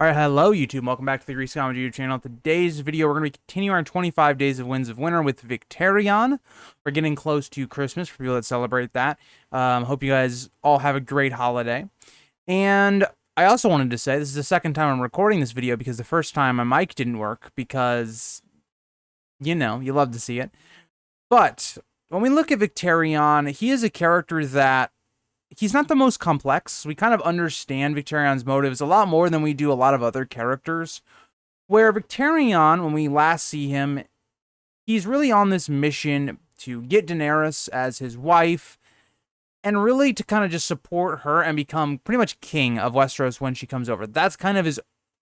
Alright, hello YouTube, welcome back to the Grease Comedy YouTube channel. Today's video, we're going to be continuing our 25 Days of Winds of Winter with Victarion. We're getting close to Christmas for people that celebrate that. Hope you guys all have a great holiday. And I also wanted to say, this is the second time I'm recording this video because the first time my mic didn't work because, you know, you love to see it. But when we look at Victarion, he is a character that he's not the most complex. We kind of understand Victarion's motives a lot more than we do a lot of other characters. Where Victarion, when we last see him, he's really on this mission to get Daenerys as his wife, and really to kind of just support her and become pretty much king of Westeros when she comes over. That's kind of his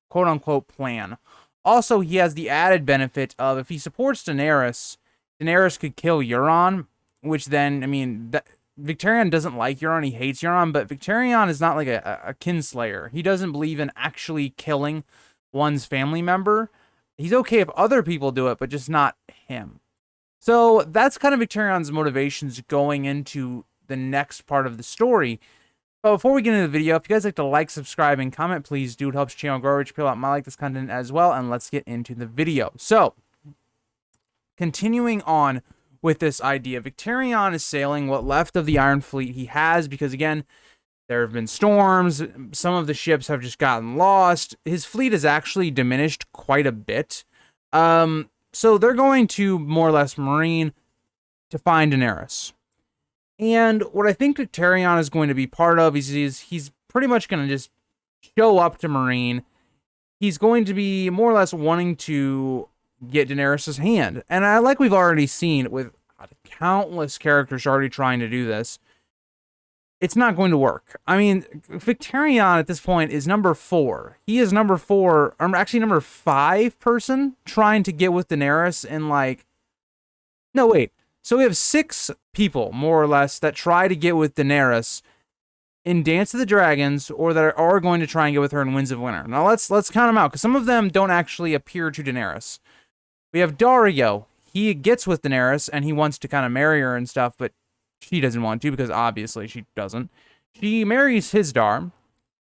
quote-unquote plan. Also, he has the added benefit of if he supports Daenerys, Daenerys could kill Euron, which then, I mean, Victarion doesn't like Euron, he hates Euron, but Victarion is not like a kinslayer. He doesn't believe in actually killing one's family member. He's okay if other people do it, but just not him. So that's kind of Victarion's motivations going into the next part of the story. But before we get into the video, if you guys like to like, subscribe, and comment, please do. It helps the channel grow, which people out might like this content as well. And let's get into the video. So, continuing on with this idea, Victarion is sailing what left of the Iron Fleet he has because, again, there have been storms. Some of the ships have just gotten lost. His fleet has actually diminished quite a bit. So they're going to more or less Meereen to find Daenerys. And what I think Victarion is going to be part of is he's pretty much going to just show up to Meereen. He's going to be more or less wanting to get Daenerys' hand. And like we've already seen with countless characters already trying to do this, it's not going to work. I mean, Victarion at this point is number 4. He is number 4, or actually number 5 person trying to get with Daenerys in like... No, wait. So we have 6 people, more or less, that try to get with Daenerys in Dance of the Dragons, or that are going to try and get with her in Winds of Winter. Now let's count them out, because some of them don't actually appear to Daenerys. We have Dario. He gets with Daenerys, and he wants to kind of marry her and stuff, but she doesn't want to, because obviously she doesn't. She marries Hizdar.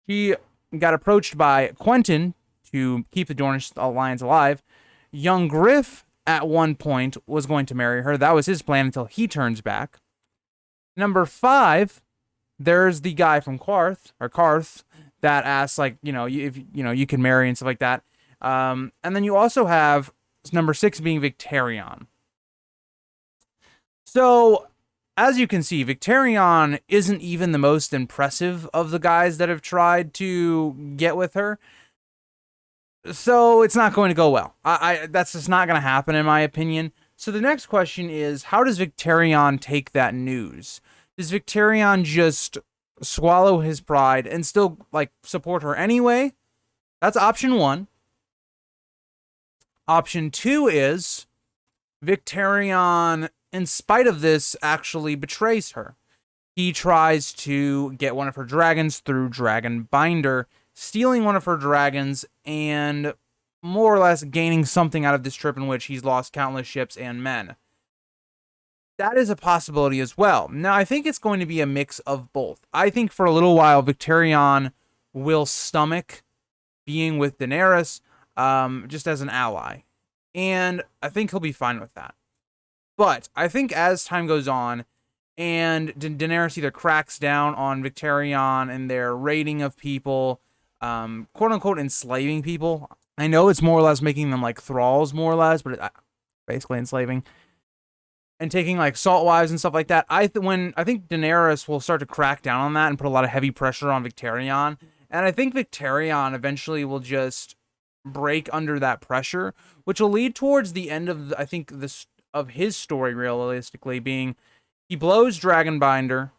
She got approached by Quentyn to keep the Dornish alliance alive. Young Griff, at one point, was going to marry her. That was his plan until he turns back. Number 5, there's the guy from Karth, that asks, like, you know, if you can marry and stuff like that. And then you also have number 6 being Victarion. So, as you can see, Victarion isn't even the most impressive of the guys that have tried to get with her. So, it's not going to go well. That's just not going to happen, in my opinion. So, the next question is, how does Victarion take that news? Does Victarion just swallow his pride and still, like, support her anyway? That's option 1. Option 2 is Victarion, in spite of this, actually betrays her. He tries to get one of her dragons through Dragon Binder, stealing one of her dragons and more or less gaining something out of this trip in which he's lost countless ships and men. That is a possibility as well. Now, I think it's going to be a mix of both. I think for a little while, Victarion will stomach being with Daenerys, just as an ally. And I think he'll be fine with that. But I think as time goes on, and Daenerys either cracks down on Victarion and their raiding of people, quote-unquote enslaving people. I know it's more or less making them like thralls, more or less, but basically enslaving. And taking like salt wives and stuff like that. I think Daenerys will start to crack down on that and put a lot of heavy pressure on Victarion. And I think Victarion eventually will just break under that pressure, which will lead towards the end of of his story, realistically, being he blows Dragonbinder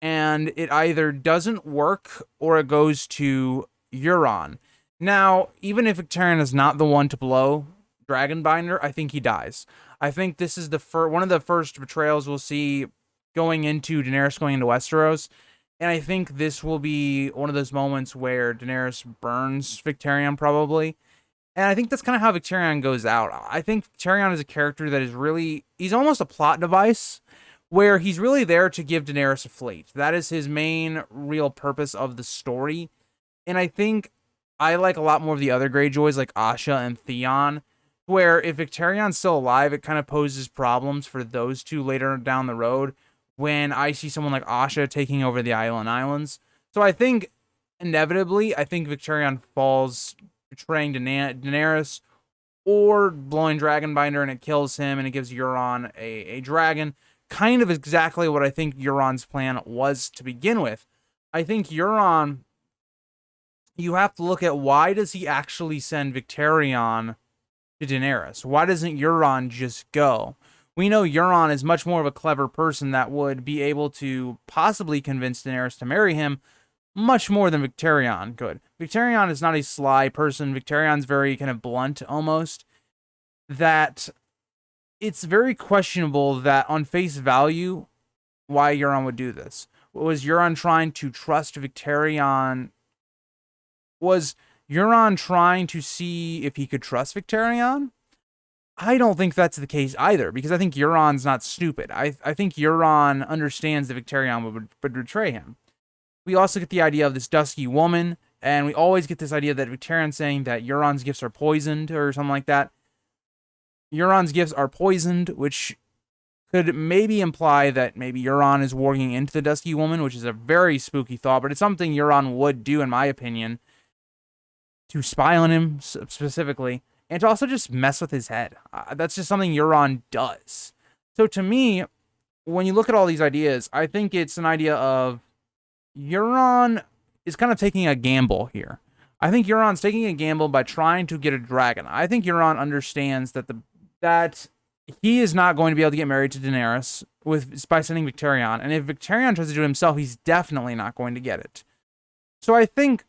and it either doesn't work or it goes to Euron. Now, even if Victarion is not the one to blow Dragonbinder, I think he dies. I think this is one of the first betrayals we'll see going into Daenerys going into Westeros. And I think this will be one of those moments where Daenerys burns Victarion, probably. And I think that's kind of how Victarion goes out. I think Victarion is a character that is really... He's almost a plot device, where he's really there to give Daenerys a fleet. That is his main real purpose of the story. And I think I like a lot more of the other Greyjoys, like Asha and Theon, where if Victarion's still alive, it kind of poses problems for those two later down the road when I see someone like Asha taking over the Islands. So I think, inevitably, I think Victarion falls betraying Daenerys or blowing Dragonbinder and it kills him and it gives Euron a dragon. Kind of exactly what I think Euron's plan was to begin with. I think Euron, you have to look at why does he actually send Victarion to Daenerys? Why doesn't Euron just go? We know Euron is much more of a clever person that would be able to possibly convince Daenerys to marry him much more than Victarion could. Victarion is not a sly person. Victarion's very kind of blunt almost. That it's very questionable that on face value why Euron would do this. Was Euron trying to trust Victarion? Was Euron trying to see if he could trust Victarion? I don't think that's the case either, because I think Euron's not stupid. I think Euron understands that Victarion would betray him. We also get the idea of this dusky woman, and we always get this idea that Victarion's saying that Euron's gifts are poisoned or something like that. Euron's gifts are poisoned, which could maybe imply that maybe Euron is warging into the dusky woman, which is a very spooky thought, but it's something Euron would do, in my opinion, to spy on him specifically, and to also just mess with his head. That's just something Euron does. So to me, when you look at all these ideas, I think it's an idea of Euron is kind of taking a gamble here. I think Euron's taking a gamble by trying to get a dragon. I think Euron understands that that he is not going to be able to get married to Daenerys by sending Victarion, and if Victarion tries to do it himself, he's definitely not going to get it. So I think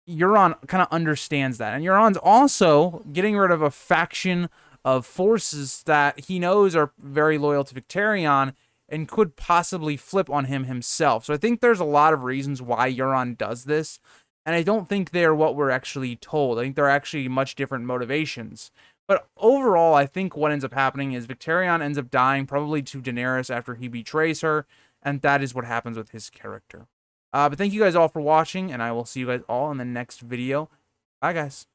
Euron kind of understands that, and Euron's also getting rid of a faction of forces that he knows are very loyal to Victarion and could possibly flip on him himself. So I think there's a lot of reasons why Euron does this, and I don't think they're what we're actually told. I think they're actually much different motivations. But overall, I think what ends up happening is Victarion ends up dying, probably to Daenerys after he betrays her, and that is what happens with his character. But thank you guys all for watching, and I will see you guys all in the next video. Bye, guys.